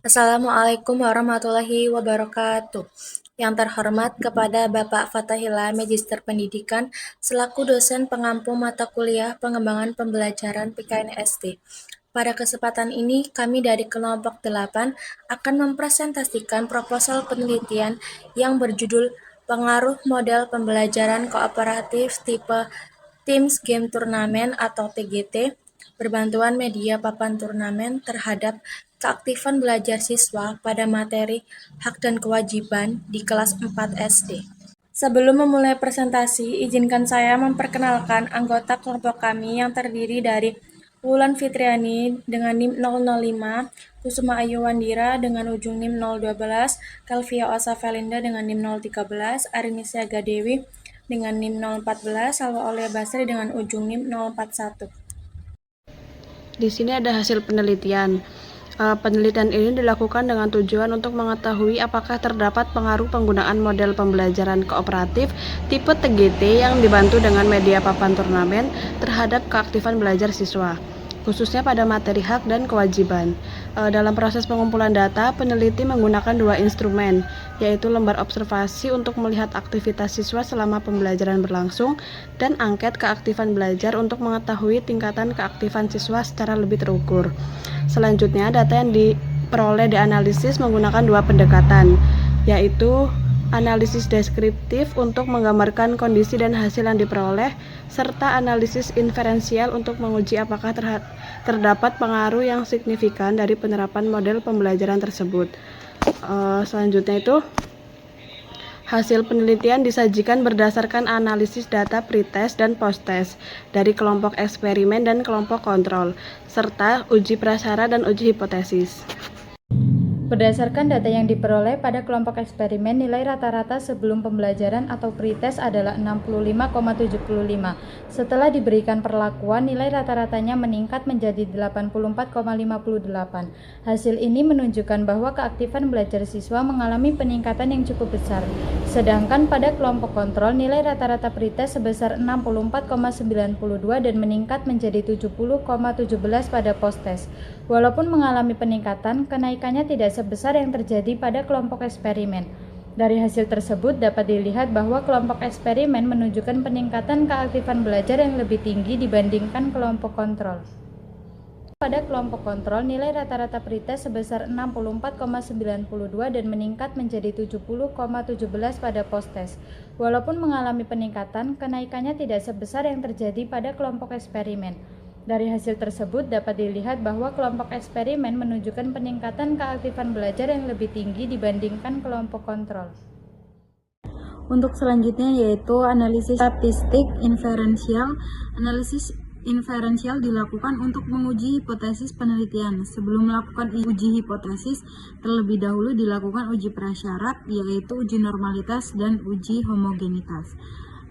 Assalamualaikum warahmatullahi wabarakatuh. Yang terhormat kepada Bapak Fathahillah, Magister Pendidikan, selaku dosen pengampu mata kuliah pengembangan pembelajaran PKNST. Pada kesempatan ini, kami dari kelompok 8 akan mempresentasikan proposal penelitian yang berjudul Pengaruh Model Pembelajaran Kooperatif Tipe Teams Game Turnamen atau TGT berbantuan media papan turnamen terhadap keaktifan belajar siswa pada materi hak dan kewajiban di kelas 4 SD. Sebelum memulai presentasi, izinkan saya memperkenalkan anggota kelompok kami yang terdiri dari Wulan Fitriani dengan NIM 005, Kusuma Ayu Wandira dengan ujung NIM 012, Calvia Osa Felinda dengan NIM 013, Arinisia Gadewi dengan NIM 014, Salwa Aulia Basri dengan ujung NIM 041. Di sini ada hasil penelitian. Penelitian ini dilakukan dengan tujuan untuk mengetahui apakah terdapat pengaruh penggunaan model pembelajaran kooperatif tipe TGT yang dibantu dengan media papan turnamen terhadap keaktifan belajar siswa, khususnya pada materi hak dan kewajiban. Dalam proses pengumpulan data, peneliti menggunakan dua instrumen, yaitu lembar observasi untuk melihat aktivitas siswa selama pembelajaran berlangsung, dan angket keaktifan belajar untuk mengetahui tingkatan keaktifan siswa secara lebih terukur. Selanjutnya, data yang diperoleh dianalisis menggunakan dua pendekatan, yaitu analisis deskriptif untuk menggambarkan kondisi dan hasil yang diperoleh, serta analisis inferensial untuk menguji apakah terdapat pengaruh yang signifikan dari penerapan model pembelajaran tersebut. Selanjutnya itu, hasil penelitian disajikan berdasarkan analisis data pretest dan posttest dari kelompok eksperimen dan kelompok kontrol, serta uji prasyarat dan uji hipotesis. Berdasarkan data yang diperoleh pada kelompok eksperimen, nilai rata-rata sebelum pembelajaran atau pretest adalah 65,75. Setelah diberikan perlakuan, nilai rata-ratanya meningkat menjadi 84,58. Hasil ini menunjukkan bahwa keaktifan belajar siswa mengalami peningkatan yang cukup besar. Sedangkan pada kelompok kontrol, nilai rata-rata pretest sebesar 64,92 dan meningkat menjadi 70,17 pada posttest. Walaupun mengalami peningkatan, kenaikannya tidak sebesar yang terjadi pada kelompok eksperimen. Dari hasil tersebut dapat dilihat bahwa kelompok eksperimen menunjukkan peningkatan keaktifan belajar yang lebih tinggi dibandingkan kelompok kontrol. Pada kelompok kontrol, nilai rata-rata pretest sebesar 64,92 dan meningkat menjadi 70,17 pada posttest. Walaupun mengalami peningkatan, kenaikannya tidak sebesar yang terjadi pada kelompok eksperimen. Dari hasil tersebut dapat dilihat bahwa kelompok eksperimen menunjukkan peningkatan keaktifan belajar yang lebih tinggi dibandingkan kelompok kontrol. Untuk selanjutnya yaitu analisis statistik inferensial. Analisis inferensial dilakukan untuk menguji hipotesis penelitian. Sebelum melakukan uji hipotesis, terlebih dahulu dilakukan uji prasyarat, yaitu uji normalitas dan uji homogenitas.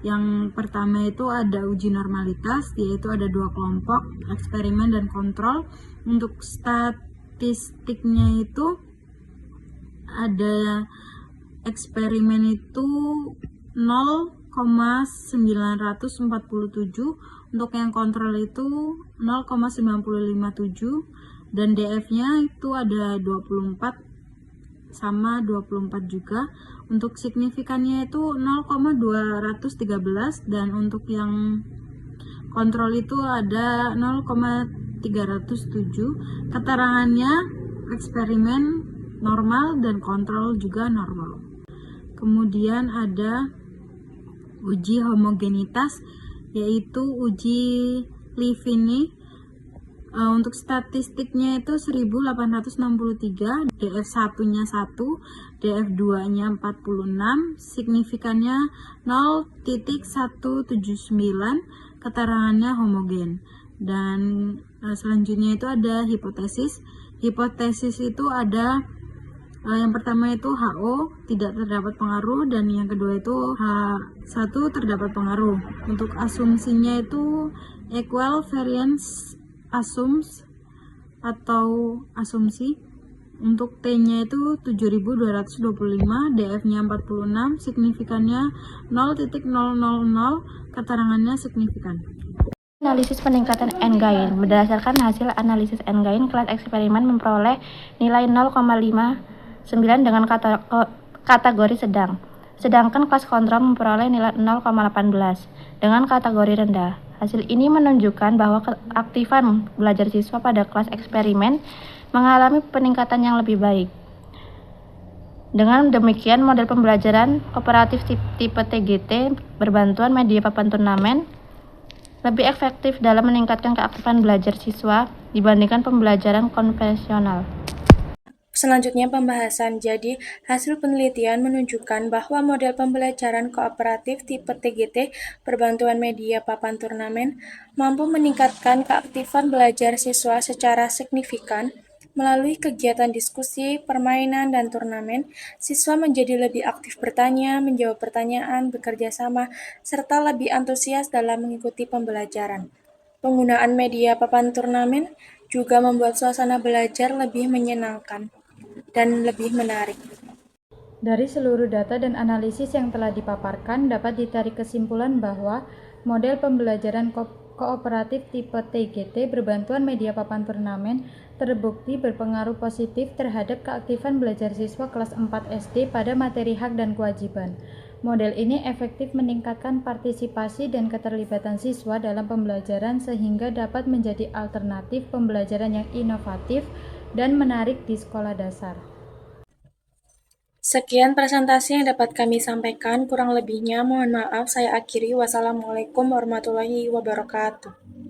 Yang pertama itu ada uji normalitas, yaitu ada dua kelompok, eksperimen dan kontrol. Untuk statistiknya itu ada eksperimen itu 0,947, untuk yang kontrol itu 0,957, dan DF-nya itu ada 24 sama 24 juga. Untuk signifikannya itu 0,213, dan untuk yang kontrol itu ada 0,307. Keterangannya eksperimen normal dan kontrol juga normal. Kemudian ada uji homogenitas, yaitu uji Livini. Untuk statistiknya itu 1863, DF1-nya 1, DF2-nya 46, signifikannya 0,179, keterangannya homogen. Dan selanjutnya itu ada hipotesis. Hipotesis itu ada yang pertama itu HO tidak terdapat pengaruh, dan yang kedua itu H1 terdapat pengaruh. Untuk asumsinya itu equal variance assumes atau asumsi. Untuk T-nya itu 7225, DF-nya 46, signifikannya 0,000, keterangannya signifikan. Analisis peningkatan N-gain. Berdasarkan hasil analisis N-gain, kelas eksperimen memperoleh nilai 0,59 dengan kategori sedang. Sedangkan kelas kontrol memperoleh nilai 0,18 dengan kategori rendah. Hasil ini menunjukkan bahwa keaktifan belajar siswa pada kelas eksperimen mengalami peningkatan yang lebih baik. Dengan demikian, model pembelajaran kooperatif tipe TGT berbantuan media papan turnamen lebih efektif dalam meningkatkan keaktifan belajar siswa dibandingkan pembelajaran konvensional. Selanjutnya pembahasan. Jadi, hasil penelitian menunjukkan bahwa model pembelajaran kooperatif tipe TGT berbantuan media papan turnamen mampu meningkatkan keaktifan belajar siswa secara signifikan. Melalui kegiatan diskusi, permainan, dan turnamen, siswa menjadi lebih aktif bertanya, menjawab pertanyaan, bekerja sama, serta lebih antusias dalam mengikuti pembelajaran. Penggunaan media papan turnamen juga membuat suasana belajar lebih menyenangkan dan lebih menarik. Dari seluruh data dan analisis yang telah dipaparkan, dapat ditarik kesimpulan bahwa model pembelajaran kooperatif tipe TGT berbantuan media papan turnamen terbukti berpengaruh positif terhadap keaktifan belajar siswa kelas 4 SD pada materi hak dan kewajiban. Model ini efektif meningkatkan partisipasi dan keterlibatan siswa dalam pembelajaran sehingga dapat menjadi alternatif pembelajaran yang inovatif dan menarik di sekolah dasar. Sekian presentasi yang dapat kami sampaikan, kurang lebihnya mohon maaf saya akhiri. Wassalamualaikum warahmatullahi wabarakatuh.